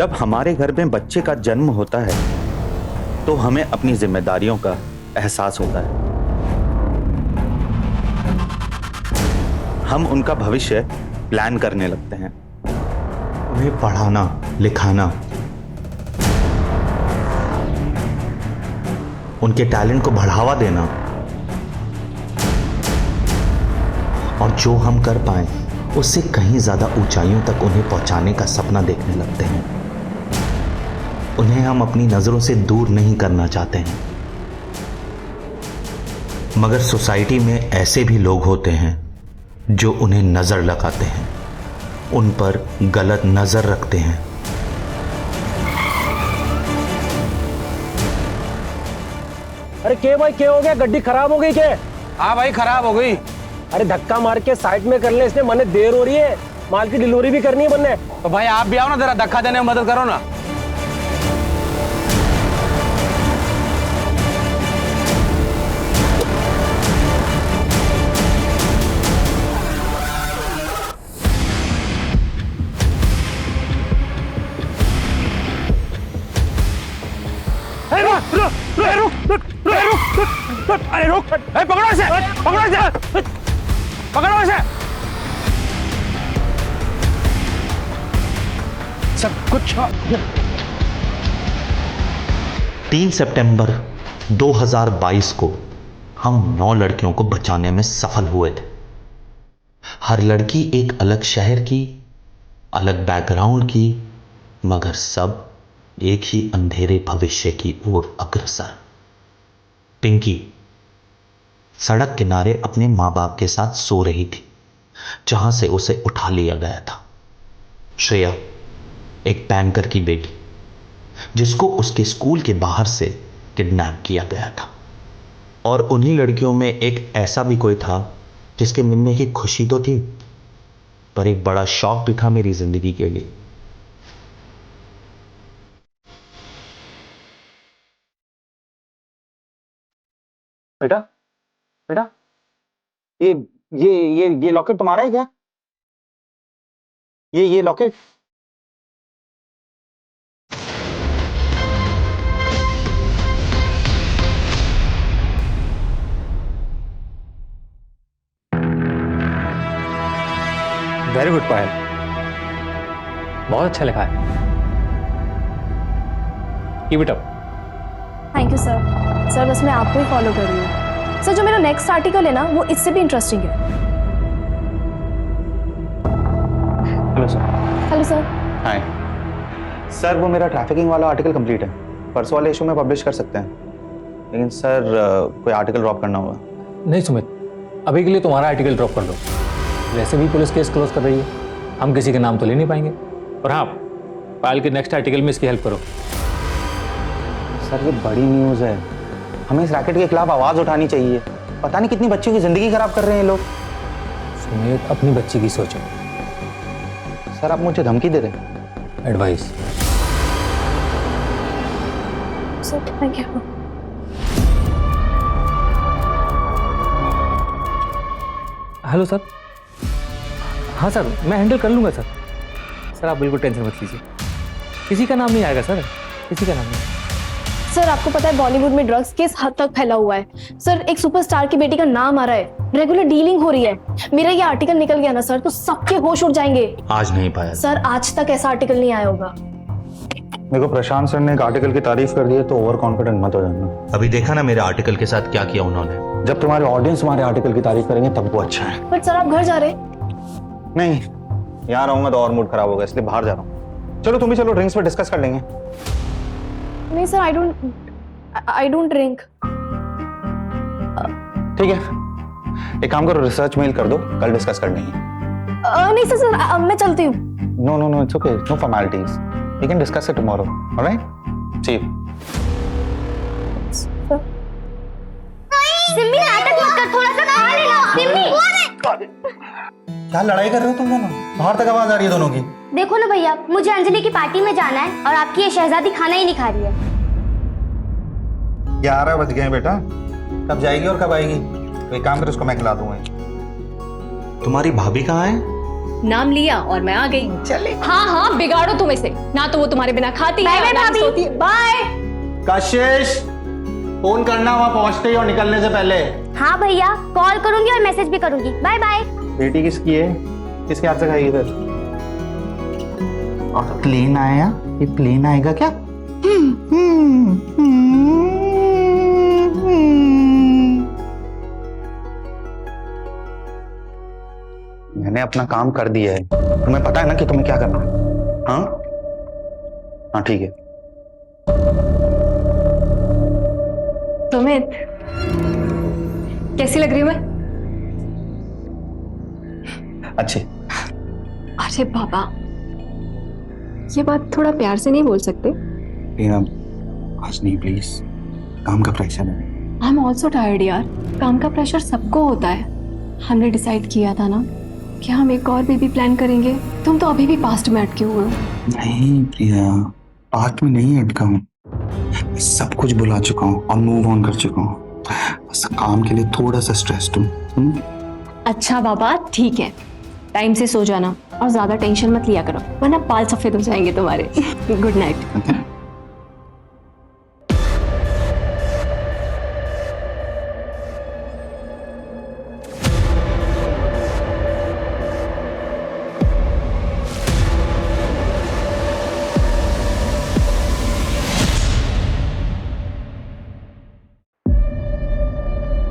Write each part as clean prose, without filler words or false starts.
जब हमारे घर में बच्चे का जन्म होता है तो हमें अपनी जिम्मेदारियों का एहसास होता है। हम उनका भविष्य प्लान करने लगते हैं। उन्हें पढ़ाना, लिखाना, उनके टैलेंट को बढ़ावा देना और जो हम कर पाए उससे कहीं ज्यादा ऊंचाइयों तक उन्हें पहुंचाने का सपना देखने लगते हैं। उन्हें हम अपनी नजरों से दूर नहीं करना चाहते हैं, मगर सोसाइटी में ऐसे भी लोग होते हैं जो उन्हें नजर लगाते हैं, उन पर गलत नजर रखते हैं। अरे क्या भाई, क्या हो गया? गड्डी खराब हो गई क्या? हाँ भाई खराब हो गई। अरे धक्का मार के साइड में कर ले, इसने मने देर हो रही है, माल की डिलीवरी भी करनी है बनने। तो भाई आप भी आओ ना, जरा धक्का देने में मदद करो ना। अरे रुक, पकड़ो इसे, पकड़ो इसे, पकड़ो इसे। सब कुछ 3 सितंबर 2022 को हम 9 लड़कियों को बचाने में सफल हुए थे। हर लड़की एक अलग शहर की, अलग बैकग्राउंड की, मगर सब एक ही अंधेरे भविष्य की ओर अग्रसर। पिंकी सड़क किनारे अपने मां बाप के साथ सो रही थी, जहां से उसे उठा लिया गया था। श्रेया एक बैंकर की बेटी, जिसको उसके स्कूल के बाहर से किडनैप किया गया था। और उन्हीं लड़कियों में एक ऐसा भी कोई था जिसके मिलने की खुशी तो थी, पर एक बड़ा शौक भी था मेरी जिंदगी के लिए। बेटा बेटा, ये लॉकेट तुम्हारा है क्या? ये लॉकेट? वेरी गुड पायल, बहुत अच्छा लिखा है। Keep it up. Thank you sir. Sir बस मैं आपको ही फॉलो कर रही हूँ। सर जो मेरा नेक्स्ट आर्टिकल है ना, वो इससे भी इंटरेस्टिंग है। Hello sir. Hello sir. Hi sir, वो मेरा ट्रैफिकिंग वाला आर्टिकल कंप्लीट है, परसों वाले इशू में पब्लिश कर सकते हैं, लेकिन सर कोई आर्टिकल ड्रॉप करना होगा। नहीं सुमित, अभी के लिए तुम्हारा आर्टिकल ड्रॉप कर दो। वैसे भी पुलिस केस क्लोज कर रही है, हम किसी के नाम तो ले नहीं पाएंगे। और हाँ, पायल के नेक्स्ट आर्टिकल में इसकी हेल्प करो। सर ये बड़ी न्यूज़ है, हमें इस रैकेट के खिलाफ आवाज़ उठानी चाहिए। पता नहीं कितनी बच्चियों की ज़िंदगी खराब कर रहे हैं लोग। सुमित अपनी बच्ची की सोचो। सर आप मुझे धमकी दे रहे हैं? Advice. Sir thank you. Hello sir. हाँ सर, मैं हैंडल कर लूँगा सर। सर आप बिल्कुल टेंशन मत लीजिए, किसी का नाम नहीं आएगा सर, किसी का नाम नहीं। सर आपको पता है बॉलीवुड में ड्रग्स केस हद तक फैला हुआ है सर। एक सुपरस्टार की बेटी का नाम आ रहा है, रेगुलर डीलिंग हो रही है। मेरा ये आर्टिकल निकल गया ना सर, तो सबके होश उड़ जाएंगे। आज नहीं पाया सर, आज तक ऐसा आर्टिकल नहीं आया होगा। मेरे को प्रशांत सर ने एक आर्टिकल की तारीफ कर दी है, तो ओवर कॉन्फिडेंट मत हो जाना। अभी देखा ना मेरे आर्टिकल के साथ क्या किया उन्होंने। जब तुम्हारे ऑडियंस तुम्हारे आर्टिकल की तारीफ करेंगे तब वो अच्छा है। बट सर आप घर जा रहे? नहीं, यहाँ रहूंगा तो और मूड खराब होगा, इसलिए बाहर जा रहा हूँ। चलो तुम भी चलो, ड्रिंक्स पे डिस्कस कर लेंगे। नहीं सर, आई डोंट ड्रिंक। ठीक है, एक काम करो, रिसर्च मेल कर दो, कल डिस्कस कर लेंगे। नहीं सर, मैं चलती हूँ। No no no, it's okay, no formalities, we can discuss it tomorrow, alright? See you. Simmi नाटक मत कर, थोड़ा सा खा लेना। सिम्मी क्या लड़ाई कर रहे हो तुम दोनों? बाहर तक आवाज आ रही है दोनों की। देखो ना भैया, मुझे अंजलि की पार्टी में जाना है और आपकी ये शहजादी खाना ही नहीं खा रही है। 11 बज गए बेटा, कब जाएगी और कब आएगी? तो एक काम कर, उसको मैं खिला दूंगा। तुम्हारी भाभी कहाँ है? नाम लिया और मैं आ गई। चले। हाँ हाँ, बिगाड़ो तुम इसे, ना तो वो तुम्हारे बिना खाती बाय है बाय ना ही भाभी। सोती है। बाय। कशिश, फोन करना वहां पहुंचते ही और निकलने से पहले। हाँ भैया, कॉल करूंगी और मैसेज भी करूंगी। Bye bye. बेटी किसकी है? किसके हाथ से खाएगी फिर? और प्लेन आया? ये प्लेन आएगा क्या? मैंने अपना काम कर दिया है, तुम्हें पता है ना कि तुम्हें क्या करना है? हाँ हाँ ठीक है। सुमित, कैसी लग रही हूँ मैं? अच्छे। अरे बाबा, ये बात थोड़ा प्यार से नहीं बोल सकते? आज नहीं प्लीज, काम का प्रेशर है। आई एम ऑल्सो टायर्ड यार। काम का प्रेशर सबको होता है। हमने डिसाइड किया था ना कि हम एक और बेबी प्लान करेंगे। तुम तो अभी भी पास्ट में अटके हुए हो। नहीं प्रिया, पास्ट में नहीं अटका हूँ, मैं सब कुछ भुला चुका हूँ और मूव ऑन कर चुका हूँ। बस काम के लिए थोड़ा सा स्ट्रेस्ड हूँ। अच्छा बाबा ठीक है, टाइम से सो जाना और ज्यादा टेंशन मत लिया करो, वरना बाल सफेद हो जाएंगे तुम्हारे। Good night.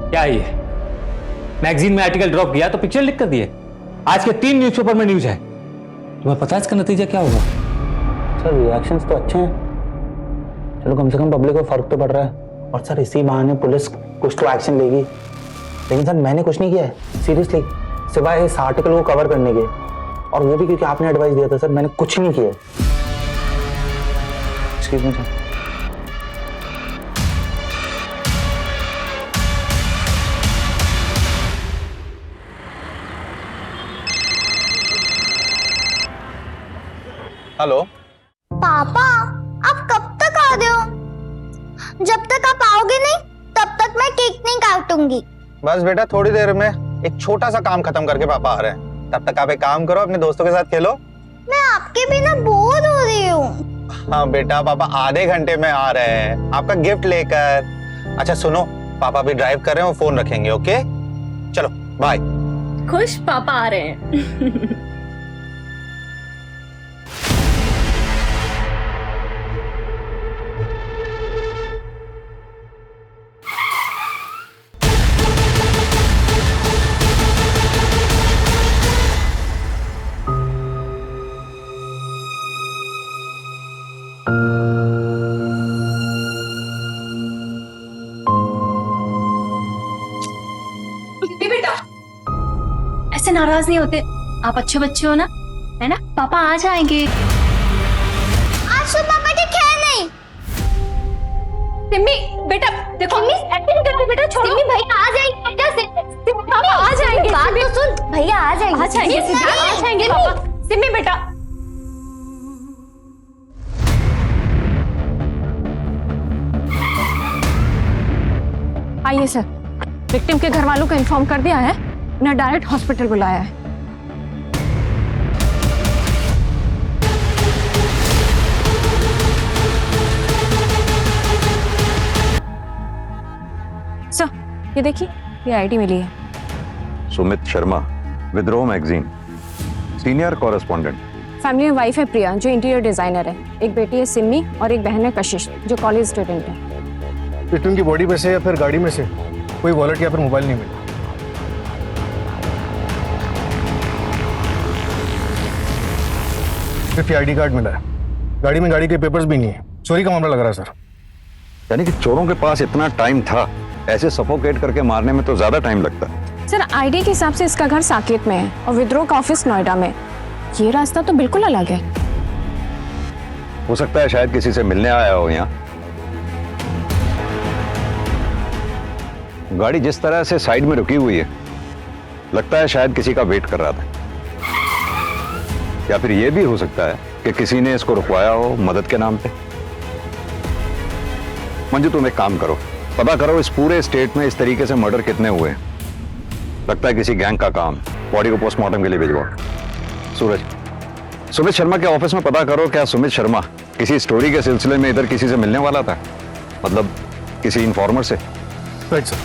क्या है ये? मैगजीन में आर्टिकल ड्रॉप किया तो पिक्चर लिख कर दिए। आज के 3 न्यूज़पेपर में न्यूज है। तुम्हें पता है इसका नतीजा क्या होगा? सर रिएक्शंस तो अच्छे हैं, चलो कम से कम पब्लिक को फर्क तो पड़ रहा है। और सर इसी बहाने पुलिस कुछ तो एक्शन लेगी। लेकिन सर मैंने कुछ नहीं किया है सीरियसली, सिवाय इस आर्टिकल को कवर करने के, और वो भी क्योंकि आपने एडवाइस दिया था। सर मैंने कुछ नहीं किया। Excuse me sir. हेलो पापा, आप कब तक आ रहे हो? जब तक आप आओगे नहीं तब तक मैं केक नहीं काटूंगी। बस बेटा थोड़ी देर में एक छोटा सा काम खत्म करके पापा आ रहे हैं, तब तक आप एक काम करो, अपने दोस्तों के साथ खेलो। मैं आपके बिना बोर हो रही हूँ। हाँ बेटा, पापा आधे घंटे में आ रहे हैं आपका गिफ्ट लेकर। अच्छा सुनो, पापा भी ड्राइव कर रहे हैं, वो फोन रखेंगे। ओके चलो बाय। खुश पापा आ रहे हैं। बेटा, ऐसे नाराज नहीं होते, आप अच्छे बच्चे हो ना, है ना? पापा आ जाएंगे। आज तो पापा ठीक है नहीं। सिम्मी बेटा देखो, एक्टिंग कर रही बेटा, छोड़ो। सिम्मी भैया आ जाएंगे बेटा। पापा आ जाएंगे। बात तो सुन, भैया आ जाएंगे। आ जाएंगे सिम्मी, आ जाएंगे पापा। सिम्मी बेटा, आइए सर। विक्टिम के घर वालों को इन्फॉर्म कर दिया है, उन्हें डायरेक्ट हॉस्पिटल बुलाया है। सर ये देखिए, ये आईडी मिली है। सुमित शर्मा, विद्रोह मैगजीन, सीनियर कॉरेस्पॉन्डेंट। फैमिली में वाइफ है प्रिया जो इंटीरियर डिजाइनर है, एक बेटी है सिम्मी और एक बहन है कशिश जो कॉलेज स्टूडेंट है। विक्टिम की बॉडी में से या फिर गाड़ी में से कोई वॉलेट या फिर मोबाइल नहीं मिला। सिर्फ आईडी कार्ड मिला है, गाड़ी में गाड़ी के पेपर्स भी नहीं है। चोरी का मामला लग रहा है सर। यानी कि चोरों के पास इतना टाइम था, ऐसे सफोकेट करके मारने में तो ज्यादा टाइम लगता। सर आईडी के हिसाब से इसका घर साकेत में है और विद्रोह का ऑफिस नोएडा में। ये रास्ता तो बिल्कुल अलग है। हो सकता है शायद किसी से मिलने आया हो यहाँ। गाड़ी जिस तरह से साइड में रुकी हुई है, लगता है शायद किसी का वेट कर रहा था। या फिर यह भी हो सकता है कि किसी ने इसको रुकवाया हो मदद के नाम पे। मंजू तुम एक काम करो, पता करो इस पूरे स्टेट में इस तरीके से मर्डर कितने हुए हैं। लगता है किसी गैंग का काम। बॉडी को पोस्टमार्टम के लिए भिजवाओ। सूरज, सुमित शर्मा के ऑफिस में पता करो, क्या सुमित शर्मा किसी स्टोरी के सिलसिले में इधर किसी से मिलने वाला था? मतलब किसी इन्फॉर्मर से? Right sir.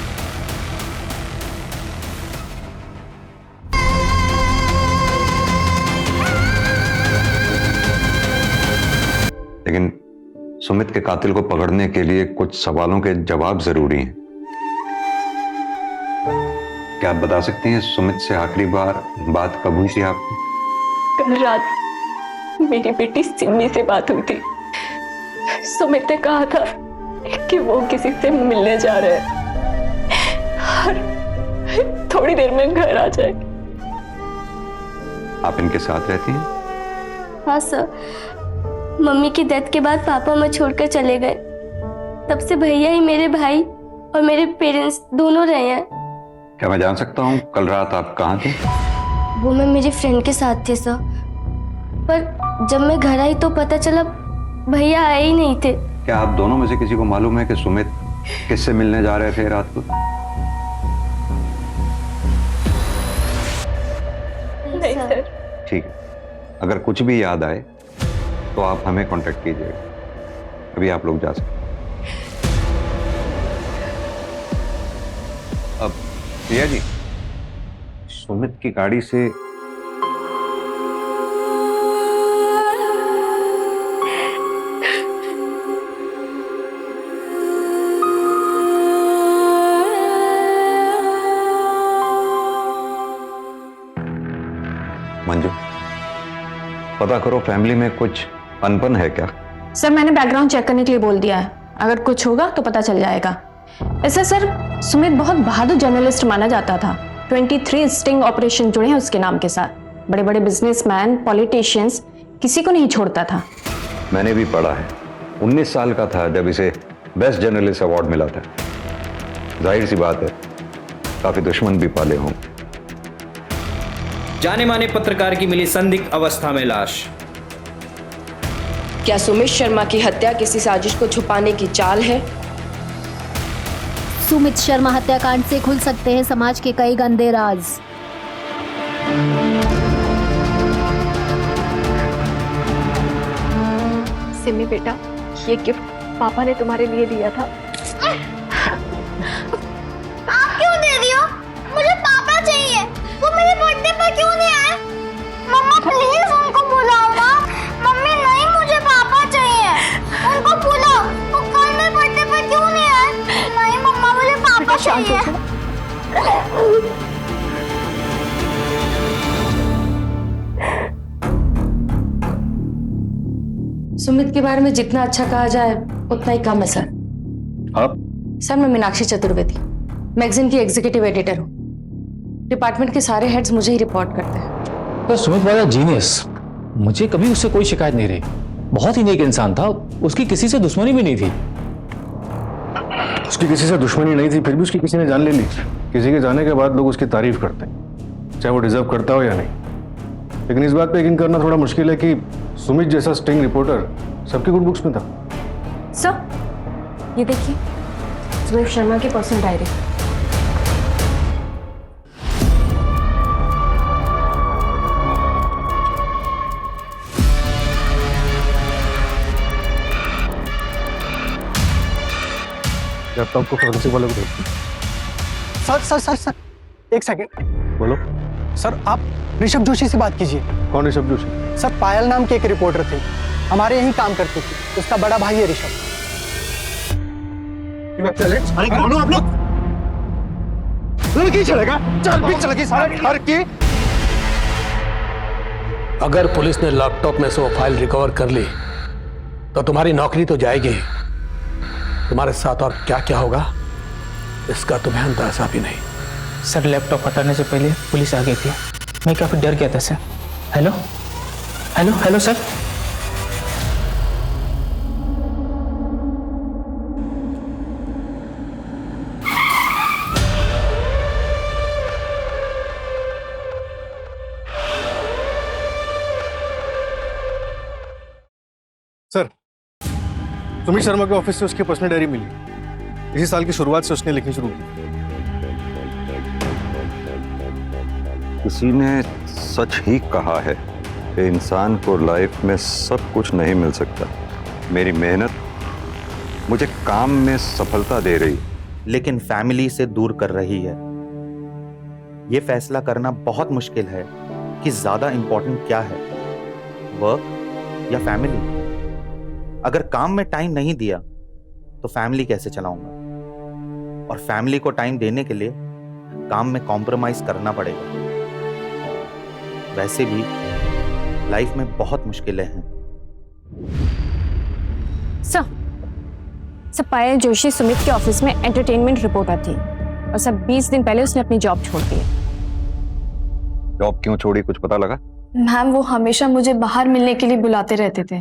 लेकिन सुमित के कातिल को पकड़ने के लिए कुछ सवालों के जवाब जरूरी हैं। क्या आप बता सकती हैं सुमित से आखिरी बार बात कब हुई थी आपकी? कल रात मेरी बेटी सिमी से बात हुई थी। सुमित ने कहा था कि वो किसी से मिलने जा रहे हैं और थोड़ी देर में घर आ जाए। आप इनके साथ रहती हैं? हाँ सर, मम्मी की डेथ के बाद पापा मुझे छोड़कर चले गए। तब से भैया ही मेरे भाई और मेरे पेरेंट्स दोनों रहे हैं। क्या मैं जान सकता हूँ कल रात आप कहाँ थे? वो मैं मेरी फ्रेंड के साथ थे सर, पर जब मैं घर आई तो पता चला भैया आए ही नहीं थे। क्या आप दोनों में से किसी को मालूम है कि सुमित किससे मिलने जा रहे थे रात को? नहीं सर। ठीक है, अगर कुछ भी याद आए तो आप हमें कांटेक्ट कीजिएगा। अभी आप लोग जा सकते हैं। अब प्रिया जी, सुमित की गाड़ी से मंजू, पता करो फैमिली में कुछ अनबन है क्या? सर मैंने बैकग्राउंड चेक करने के लिए बोल दिया है, अगर कुछ होगा तो पता चल जाएगा। ऐसे सर सुमित बहुत बहादुर जर्नलिस्ट माना जाता था। 23 स्टिंग ऑपरेशन जुड़े हैं उसके नाम के साथ। बड़े बड़े बिजनेसमैन, पॉलिटिशियंस, किसी को नहीं छोड़ता था। मैंने भी पढ़ा है। 19 साल का था जब इसे बेस्ट जर्नलिस्ट अवार्ड मिला था। जाहिर सी बात है काफी दुश्मन भी पाले हों। जाने माने पत्रकार की मिली संदिग्ध अवस्था में लाश। क्या सुमित शर्मा की हत्या किसी साजिश को छुपाने की चाल है? सुमित शर्मा हत्याकांड से खुल सकते हैं समाज के कई गंदे राज। सिमी बेटा, ये गिफ्ट पापा ने तुम्हारे लिए दिया था। आप क्यों दे रही हो? मुझे पापा चाहिए। वो मेरे बर्थडे पर क्यों नहीं आए? मम्मा प्लीज उनको बुलाओ ना। मम्मी नहीं, मुझे पापा चाहिए। उनको बुलाओ। वो कल मेरे बर्थडे पर क्यों नहीं आए? नहीं मम्मा, मुझे पापा चाहिए। सुमित के बारे में जितना अच्छा कहा जाए उतना ही कम है सर। आप? सर मैं मीनाक्षी चतुर्वेदी, मैगजीन की एग्जीक्यूटिव एडिटर हूँ। डिपार्टमेंट के सारे हेड्स मुझे ही रिपोर्ट करते हैं। तो सुमित वाला जीनियस, मुझे कभी उससे कोई शिकायत नहीं रही। बहुत ही नेक इंसान था, उसकी किसी से दुश्मनी भी नहीं थी। उसकी किसी से दुश्मनी नहीं थी, फिर भी उसकी किसी ने जान ले ली। किसी के जाने के बाद लोग उसकी तारीफ करते हैं, चाहे वो डिजर्व करता हो या नहीं। लेकिन इस बात पे यकीन करना थोड़ा मुश्किल है कि सुमित जैसा स्टिंग रिपोर्टर सबके गुड बुक्स में था। सर ये देखिए, सुमित शर्मा की पर्सनल डायरी। लैपटॉप को फोरेंसिक वाले को भेज। सर एक सेकंड। बोलो। सर आप ऋषभ जोशी से बात कीजिए। कौन ऋषभ जोशी? सर पायल नाम के एक रिपोर्टर थे, हमारे यहीं काम करते थे। उसका बड़ा भाई है ऋषभ। अरे कौन हो आप लोग? लड़की चलेगा? चल भी चलेगी सारे घर की। अगर पुलिस ने लैपटॉप में से वो फाइल रिकवर कर ली तो तुम्हारी नौकरी तो जाएगी, तुम्हारे साथ और क्या क्या होगा इसका तुम्हें अंदाजा भी नहीं। सर लैपटॉप हटाने से पहले पुलिस आ गई थी, मैं काफी डर गया था sir. Hello hello hello sir. Sir, Sumit Sharma के ऑफिस से उसकी पर्सनल डायरी मिली। इसी साल की शुरुआत से उसने लिखनी शुरू की। किसी ने सच ही कहा है कि इंसान को लाइफ में सब कुछ नहीं मिल सकता। मेरी मेहनत मुझे काम में सफलता दे रही, लेकिन फैमिली से दूर कर रही है। यह फैसला करना बहुत मुश्किल है कि ज्यादा इंपॉर्टेंट क्या है, वर्क या फैमिली। अगर काम में टाइम नहीं दिया तो फैमिली कैसे चलाऊंगा, और फैमिली को टाइम देने के लिए काम में कॉम्प्रोमाइज करना पड़ेगा। वैसे भी लाइफ में बहुत मुश्किलें हैं। सब पायल जोशी सुमित के ऑफिस में एंटरटेनमेंट रिपोर्टर थी, और सब 20 दिन पहले उसने अपनी जॉब छोड़ दी। जॉब क्यों छोड़ी, कुछ पता लगा? मैम, वो हमेशा मुझे बाहर मिलने के लिए बुलाते रहते थे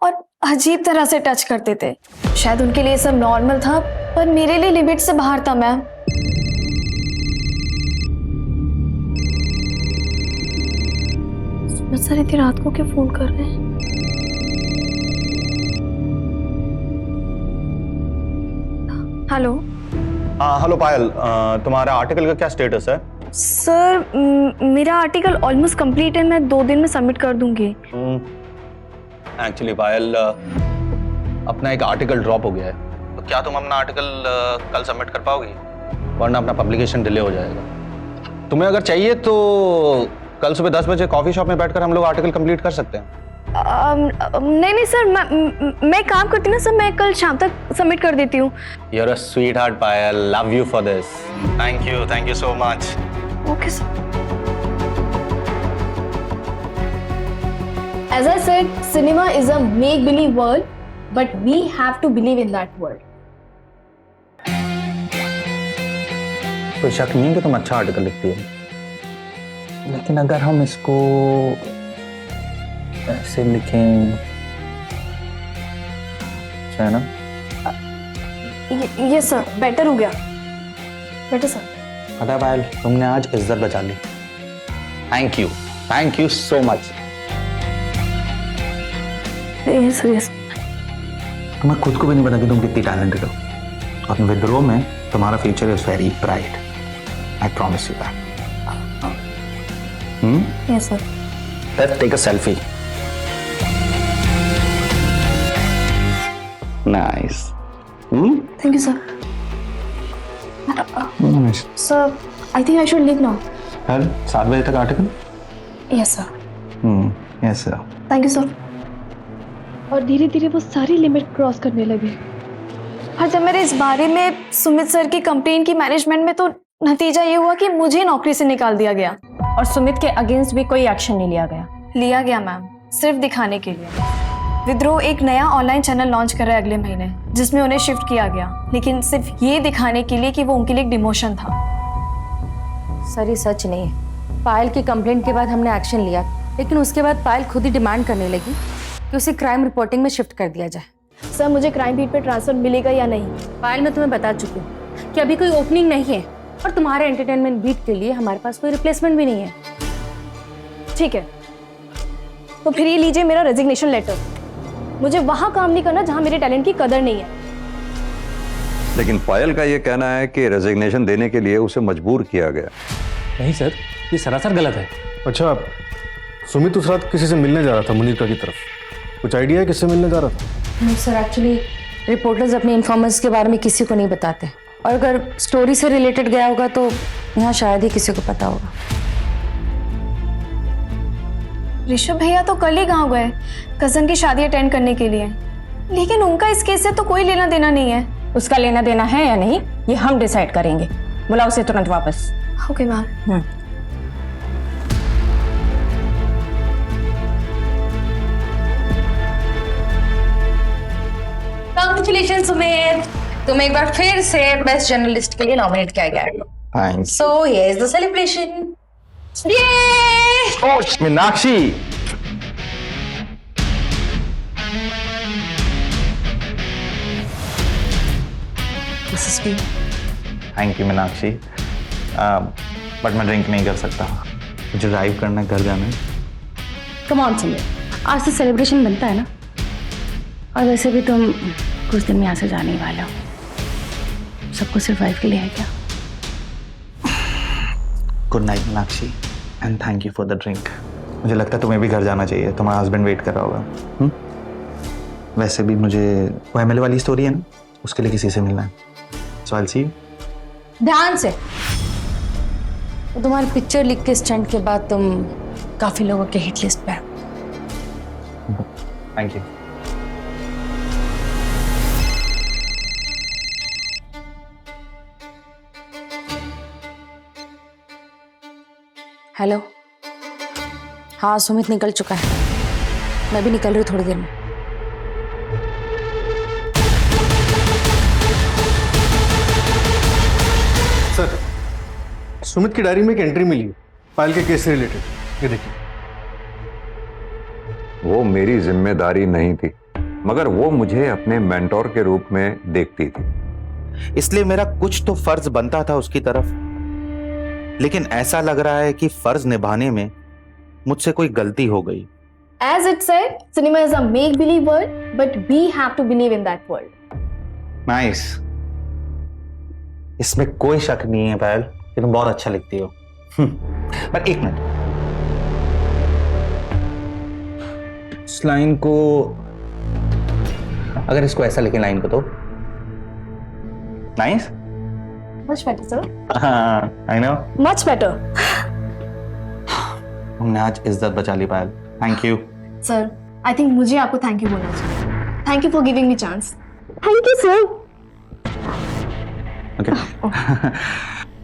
और अजीब तरह से टच करते थे। शायद उनके लिए सब नॉर्मल था, पर मेरे लिए लिमिट से बाहर था मैम। सर इतनी रात को क्यों फोन कर रहे हैं? हेलो। हेलो पायल, तुम्हारा आर्टिकल का क्या स्टेटस है? सर मेरा आर्टिकल ऑलमोस्ट कंप्लीट है, मैं 2 दिन में सबमिट कर दूंगी। एक्चुअली पायल, अपना एक आर्टिकल ड्रॉप हो गया है, तो क्या तुम अपना आर्टिकल कल सबमिट कर पाओगी? वरना अपना पब्लिकेशन डिले हो जाएगा। तुम्हें अगर चाहिए तो कल सुबह 10 बजे कॉफी शॉप में बैठकर हम लोग आर्टिकल कंप्लीट कर सकते हैं। नहीं सर, मैं काम करती हूँ ना सर, मैं कल शाम तक सबमिट कर देती हूँ। You're a sweetheart, Payal, love you for this. Thank you so much. Okay sir. As I said, cinema is a make-believe world, but we have to believe in that world. कोई शक नहीं है कि तुम अच्छा आर्टिकल लिखती हो, लेकिन अगर हम इसको ऐसे लिखें, है ना? ये सर बेटर हो गया, बेटर सर। पता है पायल, तुमने आज इज्जत बचा ली। Thank you so much. Yes. तुम्हें खुद को भी नहीं पता कि तुम कितनी टैलेंटेड हो, और विद्रोह में तुम्हारा future is very bright. I promise you that. Yes sir. Let's take a selfie. Nice. Thank you sir. Sir, I think I should leave now. कल 7 बजे तक article? Yes sir. Yes sir. Thank you sir. और धीरे धीरे वो सारी limit cross करने लगे। और जब मैंने इस बारे में सुमित सर की कंप्लेन की मैनेजमेंट में, तो नतीजा ये हुआ कि मुझे नौकरी से निकाल दिया गया। और सुमित के अगेंस्ट भी कोई एक्शन नहीं लिया गया मैम, सिर्फ दिखाने के लिए। विद्रोह एक नया ऑनलाइन चैनल लॉन्च कर रहा है अगले महीने, जिसमें उन्हें शिफ्ट किया गया, लेकिन सिर्फ ये दिखाने के लिए कि वो उनके लिए एक डिमोशन था। सर ये सच नहीं है। पायल की कंप्लेंट के बाद हमने एक्शन लिया, लेकिन उसके बाद पायल खुद ही डिमांड करने लगी कि उसे क्राइम रिपोर्टिंग में शिफ्ट कर दिया जाए। सर मुझे क्राइम बीट पे ट्रांसफर मिलेगा या नहीं? पायल, मैं तुम्हें बता चुकी हूँ कि अभी कोई ओपनिंग नहीं है, और तुम्हारे एंटरटेनमेंट बीट के लिए हमारे पास कोई रिप्लेसमेंट भी नहीं है। ठीक है, तो फिर ये लीजिए मेरा रेजिग्नेशन लेटर। मुझे वहां काम नहीं करना जहां मेरे टैलेंट की कदर नहीं है। लेकिन पायल का ये कहना है कि रेजिग्नेशन देने के लिए उसे मजबूर किया गया। नहीं सर, ये सरासर गलत है। अच्छा, सुमित उस रात किसी से मिलने जा रहा था मुनीका की तरफ, कुछ आइडिया है किससे मिलने जा रहा था? नहीं सर, एक्चुअली रिपोर्टर्स अपने इन्फॉर्मर्स के बारे में किसी को नहीं बताते, और अगर स्टोरी से रिलेटेड गया होगा तो यहाँ शायद ही किसी को पता होगा। ऋषभ भैया तो कल ही गाँव गए कजन की शादी अटेंड करने के लिए, लेकिन उनका इस केस से तो कोई लेना देना नहीं है। उसका लेना देना है या नहीं, ये हम डिसाइड करेंगे। बुलाओ उसे तुरंत वापस। Okay ma'am. कांग्रेचुलेशन सुमित, तुम एक बार फिर से बेस्ट जर्नलिस्ट के लिए नॉमिनेट किया गया है। Thanks. So here is the celebration. Oh Meenakshi, this is me. Thank you Meenakshi, but मैं ड्रिंक नहीं कर सकता, मुझे ड्राइव करना है, घर जाना है। कम ऑन सुमित, आज से सेलिब्रेशन बनता है ना, और वैसे भी तुम कुछ दिन में यहाँ से जाने ही वाले हो। सबको सिर्फ वाइफ के लिए है क्या? Good night Meenakshi, and thank you for the drink. मुझे लगता है तुम्हें भी घर जाना चाहिए, तुम्हारा हस्बैंड वेट कर रहा होगा। वैसे भी मुझे वो एमएलए वाली स्टोरी है ना, उसके लिए किसी से मिलना है। सो आई विल सी यू। ध्यान से। वो तुम्हारी पिक्चर लिख के स्टंट के बाद तुम काफी लोगों के हिट लिस्ट पे हो। Thank you. हेलो। हाँ, सुमित निकल चुका है, मैं भी निकल रही हूँ थोड़ी देर में। सर, सुमित की डायरी में एक एंट्री मिली है पायल के केस से रिलेटेड। ये देखिए। वो मेरी जिम्मेदारी नहीं थी, मगर वो मुझे अपने मेंटोर के रूप में देखती थी, इसलिए मेरा कुछ तो फर्ज बनता था उसकी तरफ। लेकिन ऐसा लग रहा है कि फर्ज निभाने में मुझसे कोई गलती हो गई। As it said, cinema is a make-believe world, but we have to believe in that world. Nice. इसमें कोई शक नहीं है पायल कि तुम बहुत अच्छा लिखती हो। पर एक मिनट, इस लाइन को, अगर इसको ऐसा लिखे लाइन को तो नाइस। Much better, sir. हाँ, आई नो। Much better. हमने आज इज्जत बचा ली Payal. Thank you. Sir, I think मुझे आपको थैंक यू बोलना चाहिए। Thank you for giving me chance. Thank you, sir.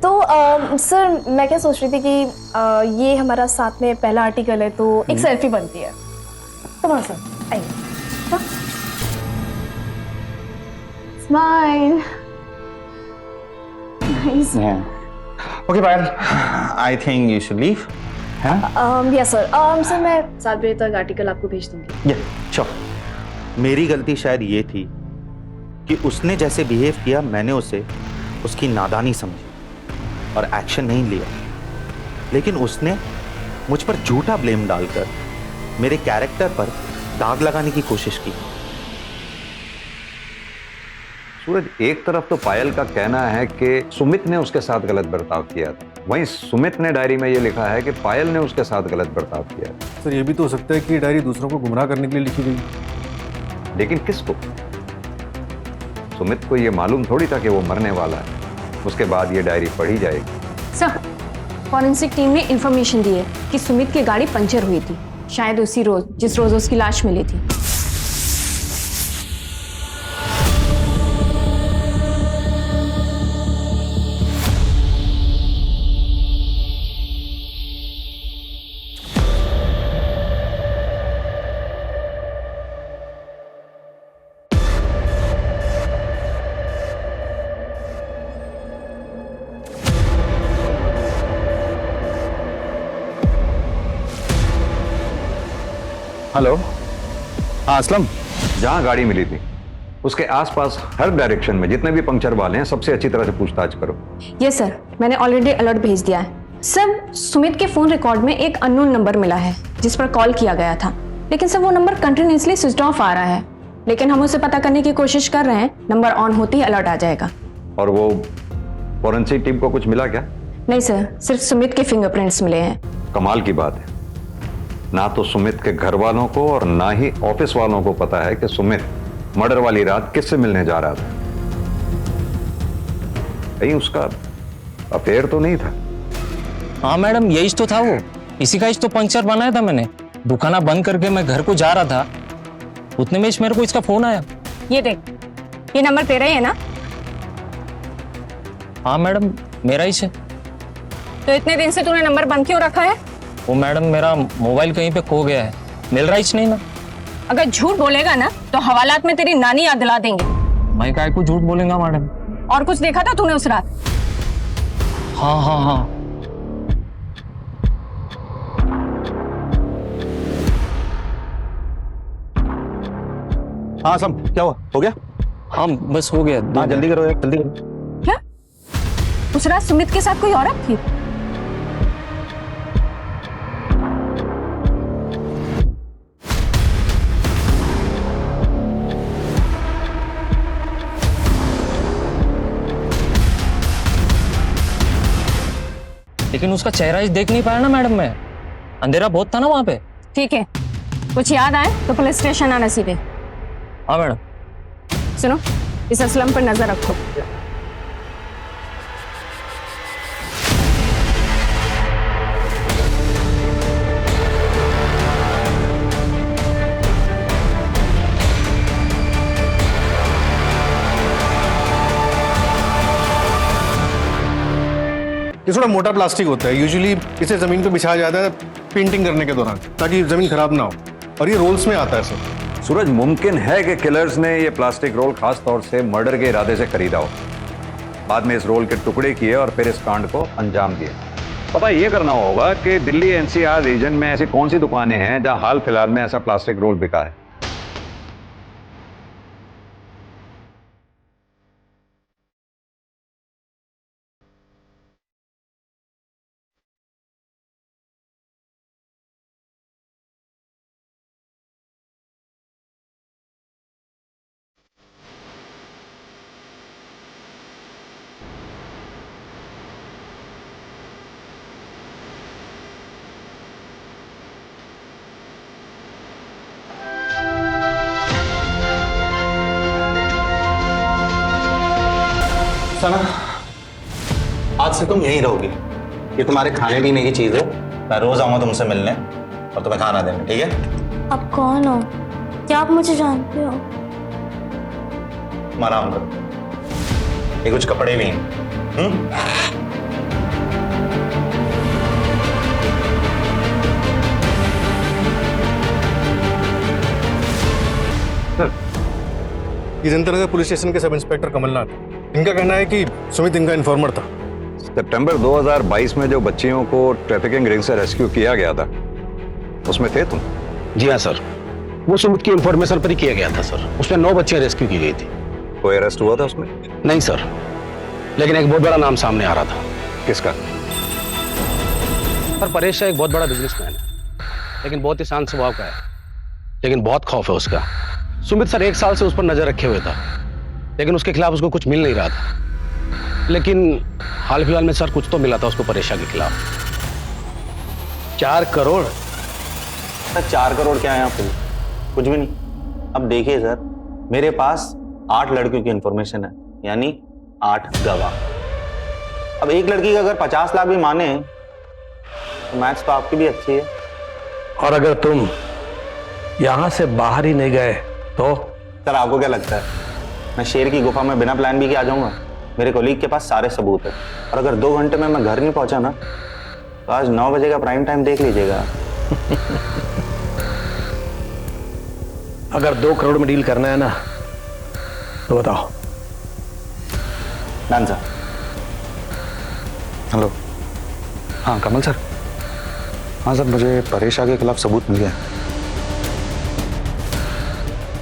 तो सर मैं क्या सोच रही थी कि ये हमारा साथ में पहला आर्टिकल है, तो एक सेल्फी बनती है। तो सर आइए। Smile. Nice. Okay Payal, I think you should leave. Yes sir. Sir मैं 7 बजे तक आर्टिकल आपको भेज दूंगी। श्योर। मेरी गलती शायद ये थी कि उसने जैसे बिहेव किया, मैंने उसे उसकी नादानी समझी और एक्शन नहीं लिया। लेकिन उसने मुझ पर झूठा ब्लेम डालकर मेरे कैरेक्टर पर दाग लगाने की कोशिश की। सूरज, एक तरफ तो पायल का कहना है कि सुमित ने उसके साथ गलत बर्ताव किया था, वहीं सुमित ने डायरी में ये लिखा है कि पायल ने उसके साथ गलत बर्ताव किया। सर, ये भी तो हो सकता है कि ये डायरी दूसरों को गुमराह करने के लिए लिखी गई। लेकिन किसको? सुमित को ये मालूम थोड़ी था कि वो मरने वाला है। उसके बाद ये डायरी पढ़ी जाएगी। सर, फॉरेंसिक टीम ने इंफॉर्मेशन दी है कि सुमित की गाड़ी पंचर हुई थी, शायद उसी रोज जिस रोज उसकी लाश मिली थी। हेलो। हाँ असलम, जहाँ गाड़ी मिली थी उसके आसपास हर डायरेक्शन में जितने भी पंक्चर वाले हैं सबसे अच्छी तरह से पूछताछ करो। यस सर, मैंने ऑलरेडी अलर्ट भेज दिया है। सर, सुमित के फोन रिकॉर्ड में एक अननोन नंबर मिला है जिस पर कॉल किया गया था, लेकिन सर वो नंबर कंटिन्यूअसली स्विच ऑफ आ रहा है। लेकिन हम उसे पता करने की कोशिश कर रहे हैं, नंबर ऑन होते ही अलर्ट आ जाएगा। और वो फॉरेंसिक टीम को कुछ मिला क्या? नहीं सर, सिर्फ सुमित के फिंगरप्रिंट्स मिले हैं। कमाल की बात है, ना तो सुमित के घर वालों को और ना ही ऑफिस वालों को पता है कि सुमित मर्डर वाली रात किससे मिलने जा रहा था। कहीं उसका अफेयर तो नहीं था? हाँ मैडम, यही तो था, वो इसी का तो पंक्चर बनाया था मैंने। दुकाना बंद करके मैं घर को जा रहा था, उतने में मेरे को इसका फोन आया। ये देख, ये नंबर तेरा ही है ना? हाँ मैडम, मेरा ही है। तो इतने दिन से तूने नंबर बंद क्यों रखा है? वो मैडम, मेरा मोबाइल कहीं पे खो गया है, मिल रहा ही नहीं ना। अगर झूठ बोलेगा ना तो हवालात में तेरी नानी याद दिला देंगे। मैं काय को झूठ बोलूंगा मैडम? और कुछ देखा था तूने उस रात? हाँ हाँ हाँ। हाँ सम, क्या हुआ? हो गया? हाँ बस हो गया। हाँ जल्दी करो यार, जल्दी करो। क्या उस रात सुमित के साथ कोई औरत थी? लेकिन उसका चेहरा ही देख नहीं पाया ना मैडम मैं। अंधेरा बहुत था ना वहां पे। ठीक है, कुछ याद आए तो पुलिस स्टेशन आना सीधे। हाँ मैडम। सुनो, इस असलम पर नजर रखो। ये थोड़ा मोटा प्लास्टिक होता है, यूजुअली इसे जमीन पे बिछाया जाता है पेंटिंग करने के दौरान, ताकि जमीन खराब ना हो, और ये रोल्स में आता है सर। सूरज, मुमकिन है कि किलर्स ने ये प्लास्टिक रोल खास तौर से मर्डर के इरादे से खरीदा हो, बाद में इस रोल के टुकड़े किए और फिर इस कांड को अंजाम दिए। पता ये करना होगा कि दिल्ली एनसीआर रीजन में ऐसी कौन सी दुकानें हैं जहां हाल फिलहाल में ऐसा प्लास्टिक रोल बिका है। सना, आज से तुम यहीं रहोगी। ये तुम्हारे खाने पीने की चीज है। मैं रोज आऊंगा तुमसे मिलने और तुम्हें खाना देने, ठीक है? आप कौन हो? क्या आप मुझे जानते हो? तुम आराम करो, ये कुछ कपड़े भी हैं। ये जनता नगर पुलिस स्टेशन के सब इंस्पेक्टर कमलनाथ, इनका कहना है कि सुमित इनका इन्फॉर्मर था। सितंबर 2022 में जो बच्चियों को ट्रैफिकिंग रिंग से रेस्क्यू किया गया था, उसमें थे तुम? जी हाँ सर, वो सुमित की इंफॉर्मेशन पर ही किया गया था सर। उसमें 9 बच्चियां रेस्क्यू की गई थी। कोई अरेस्ट हुआ था उसमें? नहीं सर, लेकिन एक बहुत बड़ा नाम सामने आ रहा था। किसका? पर परेश शाह एक बहुत बड़ा बिजनेसमैन है, लेकिन बहुत ही शांत स्वभाव का है, लेकिन बहुत खौफ है उसका। सुमित सर 1 साल से उस पर नजर रखे हुए था, लेकिन उसके खिलाफ उसको कुछ मिल नहीं रहा था। लेकिन हाल फिलहाल में सर कुछ तो मिला था उसको परेश शाह के खिलाफ। 4 करोड़। सर 4 करोड़ क्या है यहाँ पे? कुछ भी नहीं। अब देखिए सर, मेरे पास 8 लड़कियों की इंफॉर्मेशन है, यानी 8 गवाह। अब एक लड़की का अगर 50 लाख भी माने तो मैथ्स तो आपकी भी अच्छी है। और अगर तुम यहां से बाहर ही नहीं गए तो? सर आपको क्या लगता है मैं शेर की गुफा में बिना प्लान बी के आ जाऊंगा? मेरे कोलीग के पास सारे सबूत है, और अगर 2 घंटे में मैं घर नहीं पहुंचा ना तो आज 9 बजे का प्राइम टाइम देख लीजिएगा। अगर 2 करोड़ में डील करना है ना तो बताओ। Done sir. हेलो, हाँ कमल सर। हाँ सर, मुझे परेश शाह के खिलाफ सबूत मिल गया।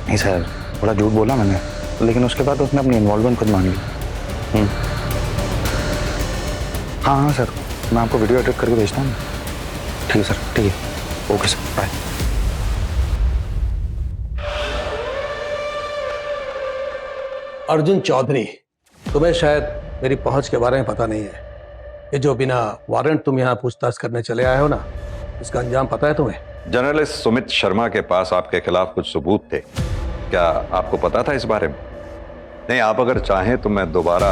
नहीं सर, थोड़ा झूठ बोला मैंने, लेकिन उसके बाद उसने अपनी इन्वॉल्वमेंट खुद मान ली। हाँ हाँ सर, मैं आपको वीडियो एडिट करके भेजता हूँ। ठीक है सर, ठीक है, okay sir, bye. Arjun Chaudhary, तुम्हें शायद मेरी पहुंच के बारे में पता नहीं है। ये जो बिना वारंट तुम यहाँ पूछताछ करने चले आए हो ना, इसका अंजाम पता है तुम्हें? जर्नलिस्ट सुमित शर्मा के पास आपके खिलाफ कुछ सबूत थे, क्या आपको पता था इस बारे में? नहीं, आप अगर चाहें तो मैं दोबारा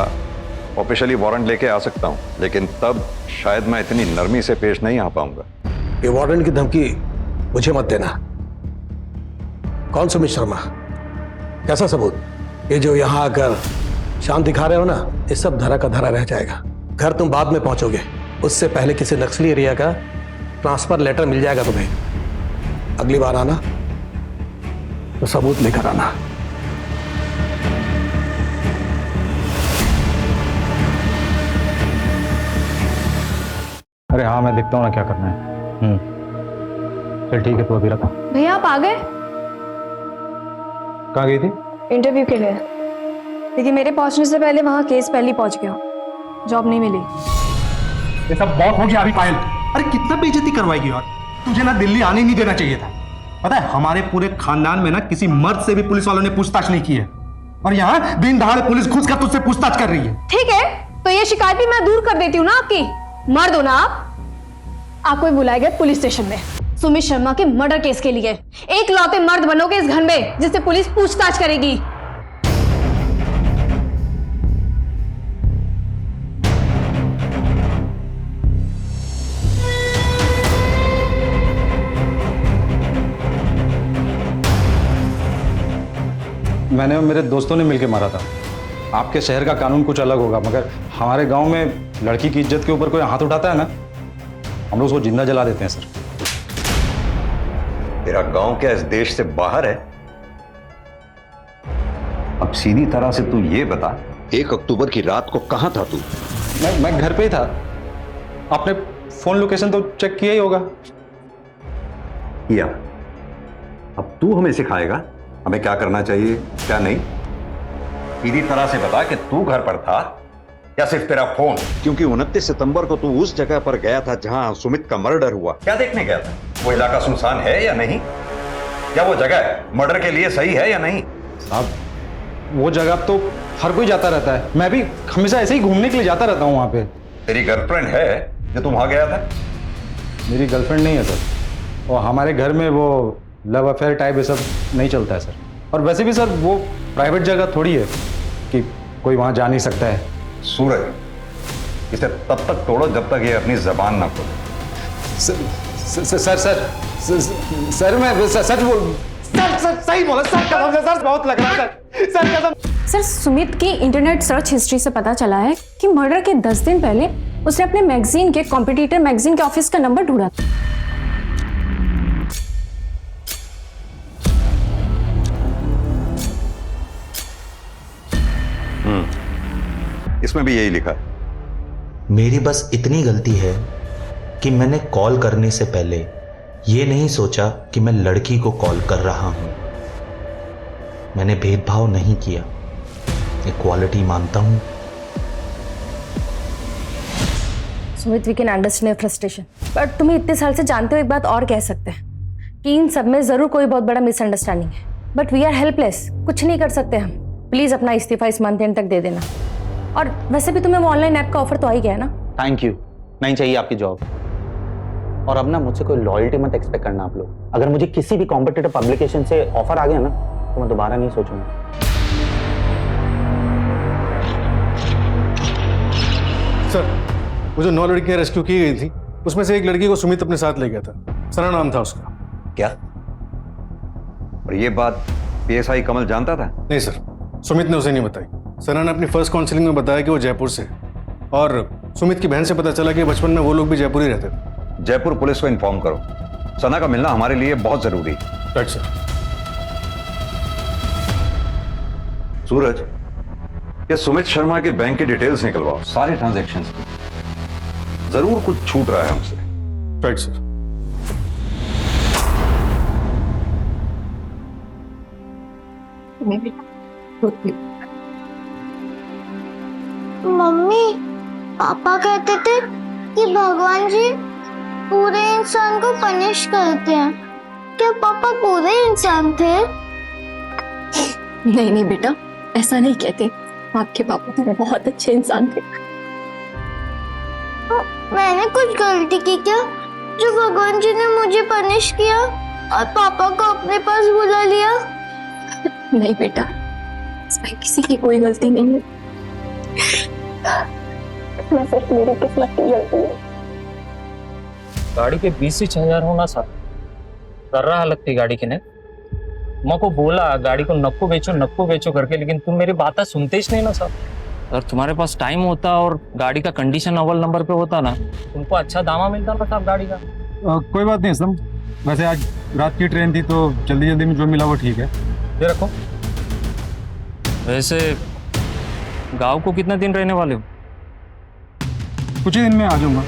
ऑफिशियली वारंट लेके आ सकता हूं, लेकिन तब शायद मैं इतनी नरमी से पेश नहीं आ पाऊंगा। ये वारंट की धमकी मुझे मत देना। कौन सुमित शर्मा? कैसा सबूत? ये जो यहां आकर शांत दिखा रहे हो ना, ये सब धरा का धरा रह जाएगा। घर तुम बाद में पहुंचोगे, उससे पहले किसी नक्सली एरिया का ट्रांसफर लेटर मिल जाएगा तुम्हें। अगली बार आना तो सबूत लेकर आना। अरे हाँ, मैं देखता हूँ ना क्या करना है। चल ठीक है, तू अभी रखा। भैया आप आ गए? कहाँ गई थी? इंटरव्यू के लिए, लेकिन मेरे पहुंचने से पहले वहां केस पहले पहुंच गया, जॉब नहीं मिली। ये सब बहुत हो गया अभी पायल। अरे कितना बेइज्जती करवाएगी यार, तुझे ना दिल्ली आने नहीं देना चाहिए था। पता है, हमारे पूरे खानदान में ना किसी मर्द से भी पुलिस वालों ने पूछताछ नहीं की है, और यहाँ दिन दहाड़े पुलिस घुस कर तुझसे पूछताछ कर रही है। ठीक है, तो ये शिकायत भी मैं दूर कर देती हूँ ना आपकी। मर्द हो ना आप, आपको भी बुलाया गया पुलिस स्टेशन में सुमित शर्मा के मर्डर केस के लिए। एक लौते मर्द बनोगे इस घर में जिससे पुलिस पूछताछ करेगी। मैंने और मेरे दोस्तों ने मिलकर मारा था। आपके शहर का कानून कुछ अलग होगा, मगर हमारे गांव में लड़की की इज्जत के ऊपर कोई हाथ उठाता है ना, हम लोग उसको जिंदा जला देते हैं सर। तेरा गांव क्या इस देश से बाहर है? अब सीधी तरह से तू ये बता, 1 अक्टूबर की रात को कहां था तू? मैं घर पे ही था। आपने फोन लोकेशन तो चेक किया ही होगा। किया। अब तू हमें सिखाएगा हमें क्या करना चाहिए क्या नहीं? सीधी तरह से बता कि तू घर पर था या सिर्फ तेरा फोन? क्योंकि 29 सितंबर को तू उस जगह पर गया था जहां सुमित का मर्डर हुआ। क्या देखने गया था? वो इलाका सुनसान है या नहीं? क्या वो जगह मर्डर के लिए सही है या नहीं? साहब, वो जगह तो हर कोई जाता रहता है। मैं भी हमेशा ऐसे ही घूमने के लिए जाता रहता हूँ वहां पे। तेरी गर्लफ्रेंड है जो तू वहां गया था? मेरी गर्लफ्रेंड नहीं है सर, और हमारे घर में वो लव अफेयर टाइप ये सब नहीं चलता है सर। और वैसे भी सर वो प्राइवेट जगह थोड़ी है कि कोई वहां जा नहीं सकता है। सूरज, इसे तब तक तोड़ो जब तक ये अपनी जबान ना खोले। सर मैं सच बोल सर सही बोला सर, कसम से सर बहुत लग रहा है सर कसम। सर सुमित की इंटरनेट सर्च हिस्ट्री से पता चला है कि मर्डर के 10 दिन पहले उसने अपने मैगजीन के कॉम्पिटिटर मैगजीन के ऑफिस का नंबर ढूंढा था। इसमें भी यही लिखा है। मेरी बस इतनी गलती है कि मैंने कॉल करने से पहले ये नहीं सोचा कि मैं लड़की को कॉल कर रहा हूं। मैंने भेदभाव नहीं किया, इक्वालिटी मानता हूं। Sumit, we can understand frustration, but तुम्हें इतने साल से जानते हो एक बात और कह सकते हैं कि इन सब में जरूर कोई बहुत बड़ा मिसअंडरस्टैंडिंग है, बट वी आर हेल्पलेस, कुछ नहीं कर सकते हम। प्लीज अपना इस्तीफा इस मंथ एंड तक दे देना। और वैसे भी तुम्हें वो ऑनलाइन ऐप का ऑफर तो आ ही गया ना। थैंक यू, नहीं चाहिए आपकी जॉब। और अब ना मुझसे कोई लॉयल्टी मत एक्सपेक्ट करना आप लोग। अगर मुझे किसी भी कॉम्पिटिटिव पब्लिकेशन से ऑफर आ गया ना तो मैं दोबारा नहीं सोचूंगा। सर, वो जो 9 लड़कियां रेस्क्यू की गई थी उसमें से एक लड़की को सुमित अपने साथ ले गया था। सना नाम था उसका। क्या? और ये बात PSI कमल जानता था? नहीं सर, सुमित ने उसे नहीं बताई। सना ने अपनी फर्स्ट काउंसलिंग में बताया कि वो जयपुर से है, और सुमित की बहन से पता चला कि बचपन में वो लोग भी जयपुर ही रहते थे। जयपुर पुलिस को इन्फॉर्म करो, सना का मिलना हमारे लिए बहुत जरूरी है। Right sir. सूरज, ये सुमित शर्मा के बैंक की डिटेल्स निकलवाओ, सारे ट्रांजैक्शंस की। जरूर कुछ छूट रहा है हमसे। Right sir. मम्मी, पापा कहते थे कि भगवान जी पूरे इंसान को पनिश करते हैं। क्या पापा पूरे इंसान थे? नहीं नहीं बेटा, ऐसा नहीं कहते। आपके पापा तो बहुत अच्छे इंसान थे। मैंने कुछ गलती की क्या जो भगवान जी ने मुझे पनिश किया और पापा को अपने पास बुला लिया? नहीं बेटा, इसमें किसी की कोई गलती नहीं है। मैं सिर्फ मेरी किस्मत की गलती है। गाड़ी के 20,000 होना सर कर रहा हालत थी गाड़ी की ने। मैं को बोला गाड़ी को नक्को बेचो करके, लेकिन तुम मेरी बात सुनते ही नहीं ना सर। अगर तुम्हारे पास टाइम होता और गाड़ी का कंडीशन अव्वल नंबर पे होता ना, तुमको अच्छा दामा मिलता ना साहब गाड़ी का। कोई बात नहीं असलम, वैसे आज रात की ट्रेन थी तो जल्दी जल्दी में जो मिला वो ठीक है। ये रखो। वैसे गांव को कितना दिन रहने वाले हो? कुछ ही दिन में आ जाऊंगा।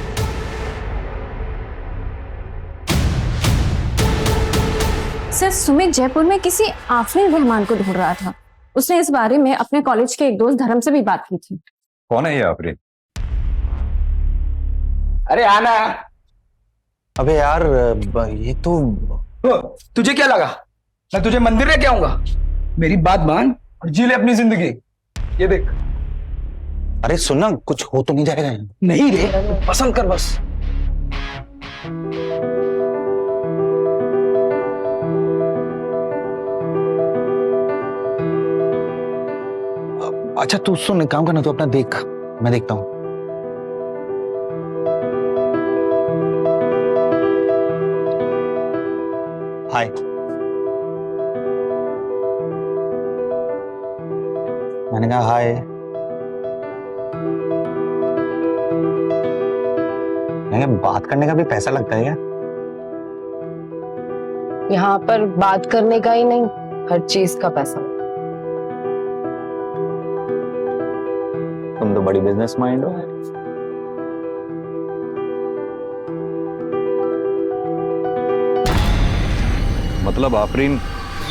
सर, सुमित जयपुर में किसी आफरीन रहमान को ढूंढ रहा था। उसने इस बारे में अपने कॉलेज के एक दोस्त धर्म से भी बात की थी। कौन है ये आफरीन? अरे आना। अबे यार, ये तो तुझे क्या लगा मैं तुझे मंदिर लेके आऊंगा? मेरी बात मान और जी ले अपनी जिंदगी। ये देख। अरे सुनना, कुछ हो तो नहीं जाएगा? नहीं रे, पसंद कर बस। अच्छा तू सुन, एक काम करना, तू अपना देख, मैं देखता हूँ। हाय, मैंने कहा हाय। मैंने कहा बात करने का भी पैसा लगता है क्या? यहाँ पर बात करने का ही नहीं, हर चीज का पैसा। तुम तो बड़ी बिजनेस माइंड हो। मतलब आफरीन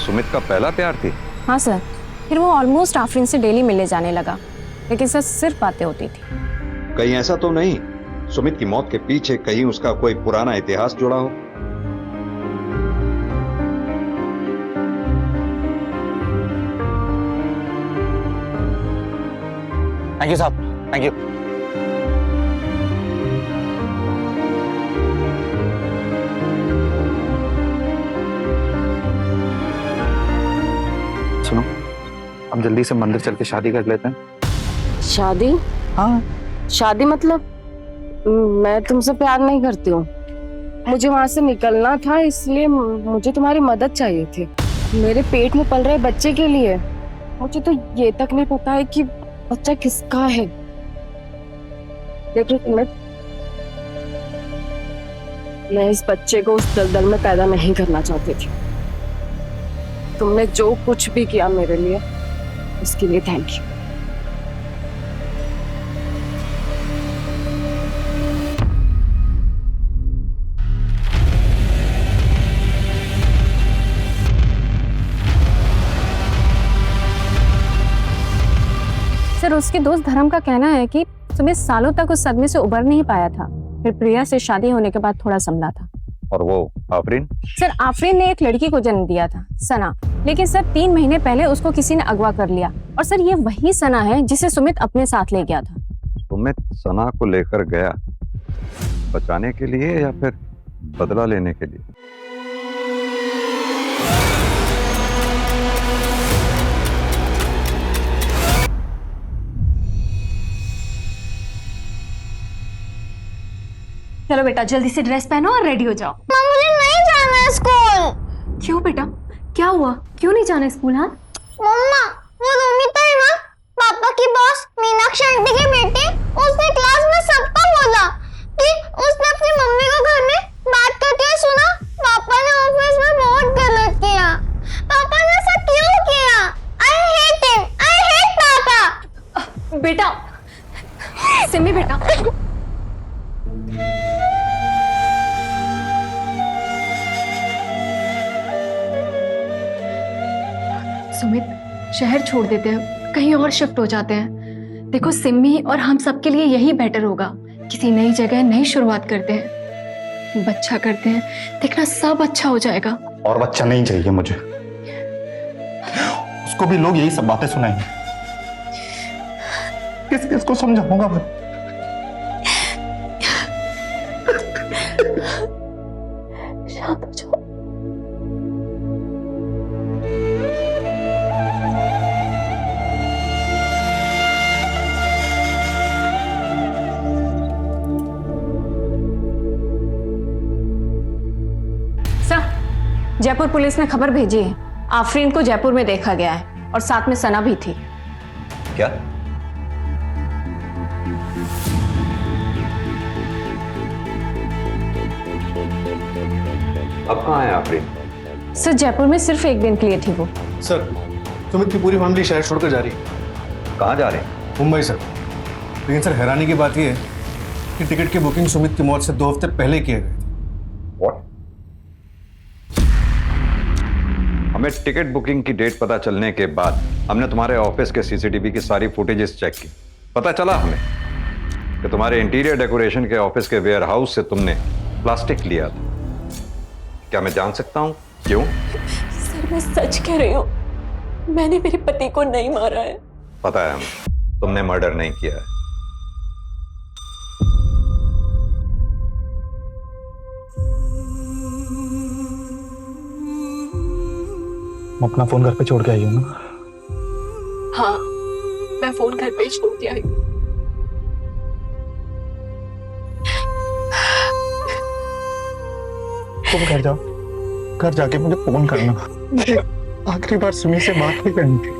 सुमित का पहला प्यार थी? हाँ सर, फिर वो ऑलमोस्ट आफरीन से डेली मिलने जाने लगा, लेकिन सर सिर्फ बातें होती थी। कहीं ऐसा तो नहीं सुमित की मौत के पीछे कहीं उसका कोई पुराना इतिहास जुड़ा हो? थैंक यू साहब, थैंक यू। सुनो, अब जल्दी से मंदिर चल के शादी कर लेते हैं। शादी? हाँ। शादी मतलब? मैं तुमसे प्यार नहीं करती हूँ। मुझे वहां से निकलना था, इसलिए मुझे तुम्हारी मदद चाहिए थी। मेरे पेट में पल रहे बच्चे के लिए। मुझे तो ये तक नहीं पता है कि बच्चा किसका है। देखो मैं इस बच्चे को उस दलदल में पैदा नहीं करना चाहती थी। तुमने जो कुछ भी किया मेरे लिए, उसके लिए थैंक यू। सर, उसके दोस्त धर्म का कहना है कि सुमित सालों तक उस सदमे से उबर नहीं पाया था, फिर प्रिया से शादी होने के बाद थोड़ा संभला था। और वो आफरीन? सर, आफरीन ने एक लड़की को जन्म दिया था, सना, लेकिन सर 3 महीने पहले उसको किसी ने अगवा कर लिया। और सर ये वही सना है जिसे सुमित अपने साथ ले गया था। सुमित सना को लेकर गया बचाने के लिए या फिर बदला लेने के लिए? चलो बेटा, जल्दी से ड्रेस पहनो और रेडी हो जाओ। मुझे नहीं जाना है स्कूल। क्यों बेटा, क्या हुआ? क्यों नहीं जाना स्कूल? हाँ मम्मा, वो रोमिता है ना, पापा की बॉस मीनाक्षी आंटी की बेटी, उसने क्लास में सबको बोला कि उसने अपनी मम्मी को घर में बात करते हुए सुना। पापा ने ऑफिस में बहुत गलत किया। पापा ने ऐसा क्यों किया? I hate him, I hate पापा। बेटा, सिमी बेटा, सुमित, शहर छोड़ देते हैं, कहीं और शिफ्ट हो जाते हैं। देखो सिम्मी और हम सब के लिए यही बेटर होगा। किसी नई जगह नई शुरुआत करते हैं, बच्चा करते हैं, देखना सब अच्छा हो जाएगा। और बच्चा नहीं चाहिए मुझे, उसको भी लोग यही सब बातें सुनाएंगे। किस किस को समझाऊंगा मैं? शांत हो जाओ। जयपुर पुलिस ने खबर भेजी है, आफरीन को जयपुर में देखा गया है और साथ में सना भी थी। क्या? अब कहाँ है आफरीन? सर, जयपुर में सिर्फ 1 दिन के लिए थी वो। सर, सुमित की पूरी फैमिली शहर छोड़कर जा रही है। कहाँ जा रहे हैं? मुंबई सर। लेकिन सर हैरानी की बात यह है कि टिकट की बुकिंग सुमित की मौत से 2 हफ्ते पहले किए गए थे। What? हमें टिकट बुकिंग की डेट पता चलने के बाद हमने तुम्हारे ऑफिस के सीसीटीवी की सारी फुटेजेस चेक की। पता चला हमें कि तुम्हारे इंटीरियर डेकोरेशन के ऑफिस के वेयर हाउस से तुमने प्लास्टिक लिया था। क्या मैं जान सकता हूं क्यों? सर, मैं सच कह रही हूँ, मैंने मेरे पति को नहीं मारा है। पता है हमें, तुमने मर्डर नहीं किया है। मैं अपना फोन घर पे छोड़ के आई हूँ ना। हाँ, मैं फोन घर पे छोड़ के आई। तुम घर जाओ, घर जाके मुझे फोन करना, मुझे आखिरी बार सुमी से बात नहीं करनी थी।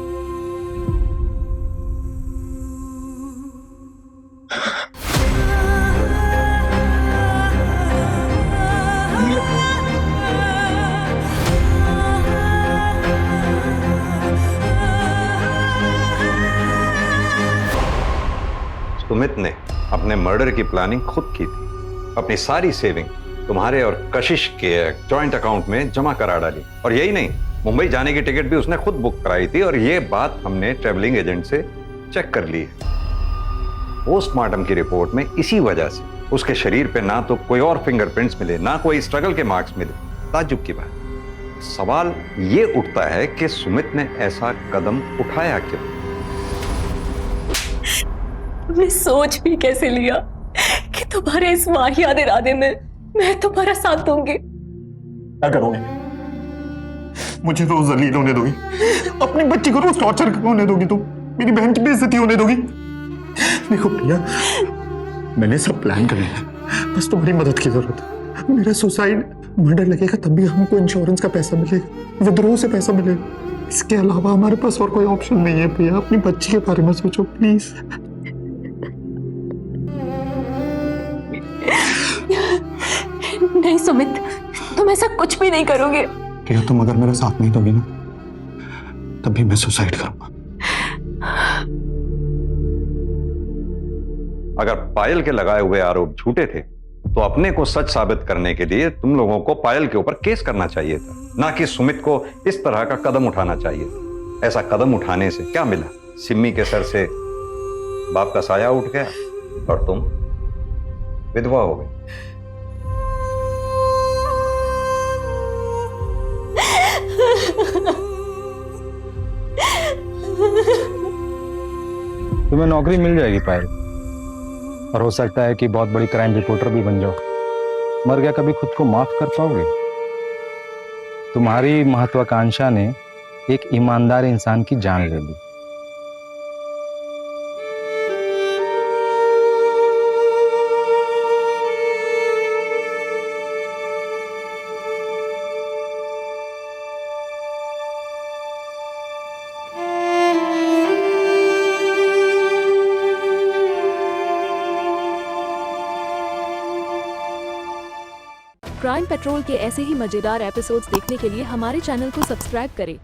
सुमित ने अपने मर्डर की प्लानिंग खुद की थी। अपनी सारी सेविंग तुम्हारे और कशिश के जॉइंट अकाउंट में जमा करा डाली। और यही नहीं, मुंबई जाने की टिकट भी उसने खुद बुक कराई थी। और ये बात हमने ट्रैवलिंग एजेंट से चेक कर ली है। पोस्टमार्टम की रिपोर्ट में इसी वजह से उसके शरीर पे ना तो कोई और फिंगरप्रिंट्स मिले, ना कोई स्ट्रगल के मार्क्स मिले। ताज्जुब की बात। सवाल ये उठता है कि सुमित ने ऐसा कदम उठाया क्यों? मैं सोच भी कैसे लिया कि तुम्हारे इस वाहियात इरादे में मैं तुम्हारा साथ दूंगी। क्या करोगे? मुझे रोज जलील होने दोगी? अपनी बच्ची को रोज टॉर्चर होने दोगी? तुम मेरी बहन की बेइज्जती होने दोगी? देखो प्रिया, मैंने सब प्लान कर लिया, बस तुम्हारी मदद की जरूरत है। मेरा सुसाइड मर्डर लगेगा तब भी हमको इंश्योरेंस का पैसा मिलेगा, विद्रोह से पैसा मिलेगा। इसके अलावा हमारे पास और कोई ऑप्शन नहीं है। प्रिया, अपनी बच्ची के बारे में सोचो प्लीज। नहीं सुमित, तुम ऐसा कुछ भी नहीं करोगे। प्रिया, तुम अगर मेरा साथ नहीं दोगी ना, तब भी मैं सुसाइड करूंगा। अगर पायल के लगाए हुए आरोप झूठे थे तो अपने को सच साबित करने के लिए तुम लोगों को पायल के ऊपर केस करना चाहिए था, ना कि सुमित को इस तरह का कदम उठाना चाहिए था। ऐसा कदम उठाने से क्या मिला? सिम्मी के सर से बाप का साया उठ गया और तुम विधवा हो गई। तुम्हें नौकरी मिल जाएगी पायल, और हो सकता है कि बहुत बड़ी क्राइम रिपोर्टर भी बन जाओ। मर गया कभी खुद को माफ कर पाओगे? तुम्हारी महत्वाकांक्षा ने एक ईमानदार इंसान की जान ले ली। क्राइम पेट्रोल के ऐसे ही मजेदार एपिसोड्स देखने के लिए हमारे चैनल को सब्सक्राइब करें